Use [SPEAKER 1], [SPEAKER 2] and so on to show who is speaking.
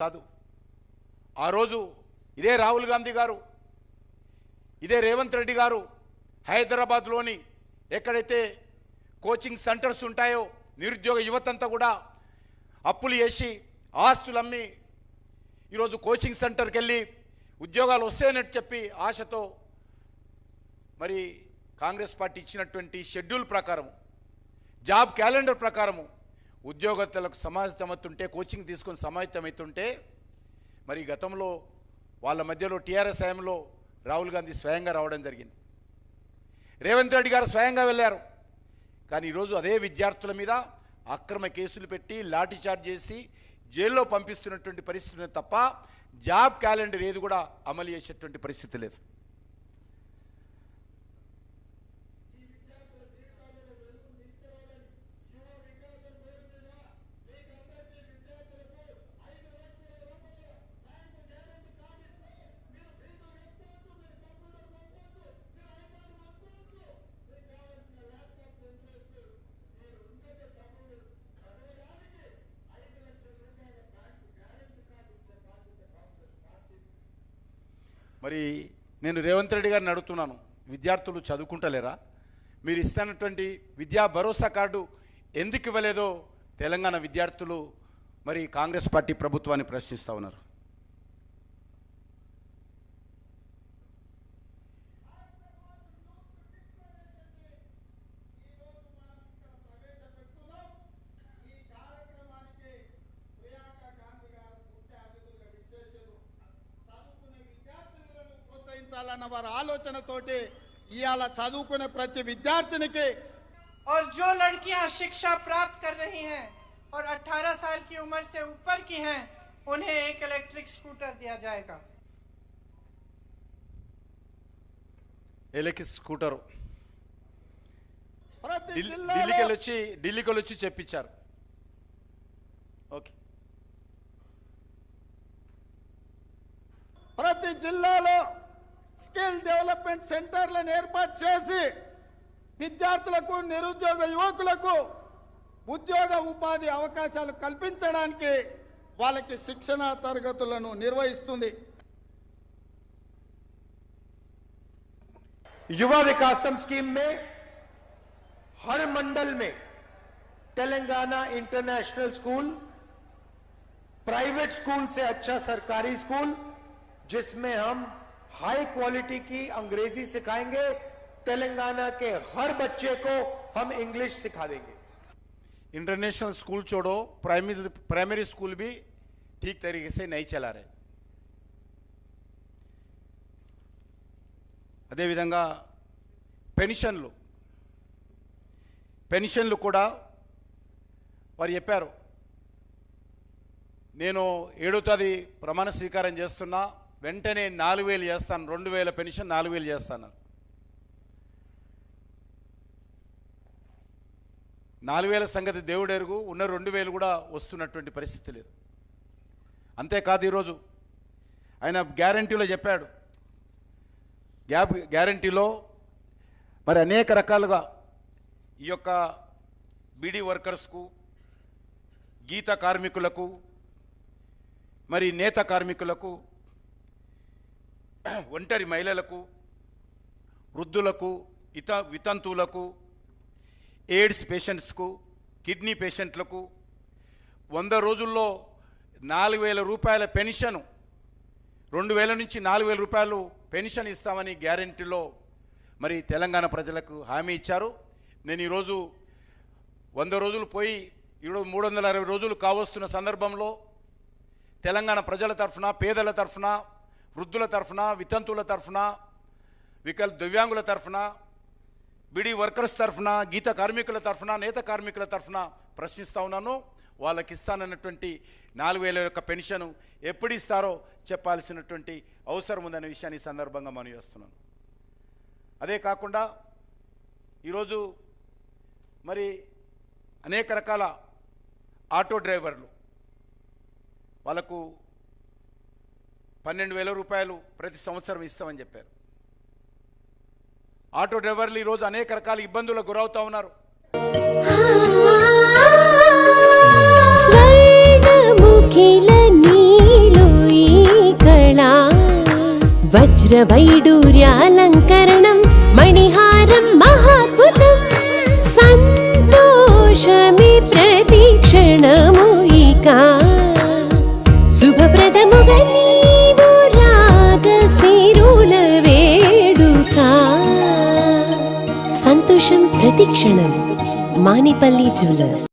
[SPEAKER 1] కాదు. ఆ రోజు ఇదే రాహుల్ గాంధీ గారు, ఇదే రేవంత్ రెడ్డి గారు హైదరాబాద్లోని ఎక్కడైతే కోచింగ్ సెంటర్స్ ఉంటాయో నిరుద్యోగ యువతంతా కూడా అప్పులు చేసి ఆస్తులు అమ్మి ఈరోజు కోచింగ్ సెంటర్కి వెళ్ళి ఉద్యోగాలు వస్తాయని చెప్పి ఆశతో మరి కాంగ్రెస్ పార్టీ ఇచ్చినటువంటి షెడ్యూల్ ప్రకారం జాబ్ క్యాలెండర్ ప్రకారము ఉద్యోగస్తులకు సమాయత్తమవుతుంటే కోచింగ్ తీసుకొని సమాయత్తమవుతుంటే మరి గతంలో వాళ్ళ మధ్యలో టీఆర్ఎస్ హయాంలో రాహుల్ గాంధీ స్వయంగా రావడం జరిగింది, రేవంత్ రెడ్డి గారు స్వయంగా వెళ్ళారు. కానీ ఈరోజు అదే విద్యార్థుల మీద అక్రమ కేసులు పెట్టి లాఠీ చార్జ్ చేసి జైల్లో పంపిస్తున్నటువంటి పరిస్థితి తప్ప జాబ్ క్యాలెండర్ ఏది కూడా అమలు చేసేటువంటి పరిస్థితి లేదు. మరి నేను రేవంత్ రెడ్డి గారిని అడుగుతున్నాను, విద్యార్థులు చదువుకుంటలేరా? మీరు ఇస్తున్నటువంటి విద్యా భరోసా కార్డు ఎందుకు ఇవ్వలేదో తెలంగాణ విద్యార్థులు మరి కాంగ్రెస్ పార్టీ ప్రభుత్వాన్ని ప్రశ్నిస్తూ ఉన్నారు.
[SPEAKER 2] వారి ఆలోచనతోటి ఇయాల చదువుకునే ప్రతి విద్యార్థినికి
[SPEAKER 3] और जो लड़कियां शिक्षा प्राप्त कर रही हैं और 18 साल की उम्र से ऊपर की हैं उन्हें एक इलेक्ट्रिक स्कूटर दिया जाएगा.
[SPEAKER 1] ఎలక్ట్రిక్ స్కూటర్
[SPEAKER 2] ప్రతి
[SPEAKER 1] ఢిల్లీకి వచ్చి చెప్పించారు. ఓకే,
[SPEAKER 2] ప్రతి జిల్లాలో స్కిల్ డెవలప్మెంట్ సెంటర్లను ఏర్పాటు చేసి విద్యార్థులకు నిరుద్యోగ యువకులకు ఉద్యోగ ఉపాధి అవకాశాలు కల్పించడానికి వాళ్ళకి శిక్షణ తరగతులను నిర్వహిస్తుంది.
[SPEAKER 4] युवा विकासम स्कीम में हर मंडल में Telangana international school, private school से अच्छा सरकारी स्कूल जिसमें हम हाई क्वालिटी की अंग्रेजी सिखाएंगे, तेलंगाना के हर बच्चे को हम इंग्लिश सिखा देंगे.
[SPEAKER 1] इंटरनेशनल स्कूल छोड़ो, प्राइमरी स्कूल भी ठीक तरीके से नहीं चला रहे. అదే విధంగా పెన్షన్లు కూడా వారు చెప్పారు, నేను 7వ తేదీ ప్రమాణ స్వీకారం చేస్తున్నా, వెంటనే 4,000 చేస్తాను, 2,000 పెన్షన్ 4,000 చేస్తాను. 4,000 సంగతి దేవుడెరుగు, ఉన్న 2,000 కూడా వస్తున్నటువంటి పరిస్థితి లేదు. అంతేకాదు ఈరోజు ఆయన గ్యారంటీలో చెప్పాడు, గ్యారంటీలో మరి అనేక రకాలుగా ఈ యొక్క బీడీ వర్కర్స్కు, గీత కార్మికులకు, మరి నేత కార్మికులకు, ఒంటరి మహిళలకు, వృద్ధులకు, వితంతువులకు, ఎయిడ్స్ పేషెంట్స్కు, కిడ్నీ పేషెంట్లకు 100 రోజుల్లో 4,000 రూపాయల పెన్షను, 2,000 నుంచి 4,000 రూపాయలు పెన్షన్ ఇస్తామని గ్యారెంటీలో మరి తెలంగాణ ప్రజలకు హామీ ఇచ్చారు. నేను ఈరోజు 100 రోజులు పోయి ఈరోజు 360 రోజులు కావస్తున్న సందర్భంలో తెలంగాణ ప్రజల తరఫున, పేదల తరఫున, వృద్ధుల తరఫున, వితంతువుల తరఫున, దివ్యాంగుల తరఫున, బీడీ వర్కర్స్ తరఫున, గీత కార్మికుల తరఫున, నేత కార్మికుల తరఫున ప్రశ్నిస్తూ ఉన్నాను. వాళ్ళకి ఇస్తానన్నటువంటి 4,000 యొక్క పెన్షన్ ఎప్పుడు ఇస్తారో చెప్పాల్సినటువంటి అవసరం ఉందనే విషయాన్ని ఈ సందర్భంగా మనం చేస్తున్నాను. అదే కాకుండా ఈరోజు మరి అనేక రకాల ఆటో డ్రైవర్లు వాళ్ళకు 12,000 రూపాయలు ప్రతి సంవత్సరం ఇస్తామని చెప్పారు. ఆటో డ్రైవర్లు ఈరోజు అనేక రకాల ఇబ్బందులకు గురవుతూ ఉన్నారు.
[SPEAKER 5] స్వర్ణముఖిల నీ వజ్రవైడూర్యాలంకరణం మణిహారం మహాద్భుతం సంతోషమే ప్రతిక్షణము ఇక శుభప్రదముగా నీవు రాగసిరుల వేడుక సంతోషం ప్రతిక్షణం మానిపల్లి జ్యువెలర్స్.